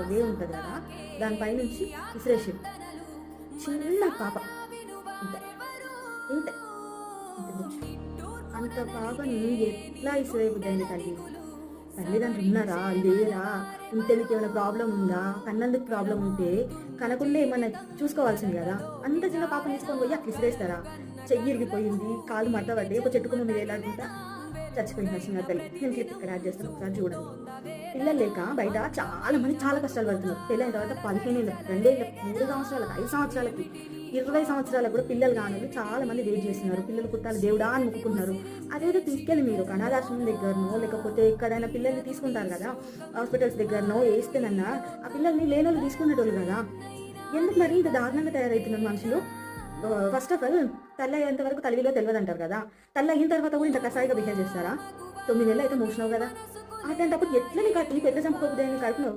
వే ఉంటుంది కదా, దానిపై నుంచి విసిరేసి చిన్న పాప ఇంత ఇంత ఇంత బుజ్జి. అంత పాపని ఎట్లా ఇసిరేయబుద్దండి తల్లి? తల్లిదండ్రులు ఉన్నారా లేరా, ఇంతనికి ఏమైనా ప్రాబ్లం ఉందా, కన్నందుకు ప్రాబ్లం ఉంటే కనకుండా ఏమన్నా చూసుకోవాల్సింది కదా. అంత చిన్న పాపని తీసుకొని పోయి అట్లా ఇసిరేస్తారా? చెయ్యి ఇరిగిపోయింది, కాలు మడత పట్టి ఒక చెట్టుకున్న మీద వేలాడుకుంటా చచ్చిపోయింది చిన్న తల్లి. నేను క్లిప్ ఇక్కడ యాడ్ చేస్తాను, ఒకసారి చూడండి. పిల్లలు లేక బయట చాలా మంది చాలా కష్టాలు పడుతున్నారు. పెళ్ళైన తర్వాత 15 ఏళ్ళకి, 2 ఏళ్ళకి, 3 సంవత్సరాలకి, 5 సంవత్సరాలకి, 20 సంవత్సరాలకు కూడా పిల్లలు కాని చాలా మంది వెయిట్ చేస్తున్నారు. పిల్లలు పుట్టాలి దేవుడా అని మొక్కుకుంటున్నారు. అదేదో తీసుకెళ్ళి మీరు ఒక అనాథాశ్రమం దగ్గరనో లేకపోతే ఎక్కడైనా పిల్లల్ని తీసుకుంటారు కదా, హాస్పిటల్స్ దగ్గరనో వేస్తేనన్నా ఆ పిల్లల్ని లేనోళ్ళు తీసుకునేటోళ్ళు కదా. ఎందుకు మరి ఇంత దారుణంగా తయారవుతున్నారు మనుషులు? ఫస్ట్ ఆఫ్ ఆల్ తల్లి అయ్యేంత వరకు తల్లిలో తెలియదు అంటారు కదా. తల్లి అయిన తర్వాత కూడా ఇంత కసాయిగా బిహేవ్ చేస్తారా? 9 నెలలు అయితే మోసినావు కదా, అట్లాంటప్పుడు ఎట్లా నీకు పెద్ద చంపుకోబుద్ది కడుపు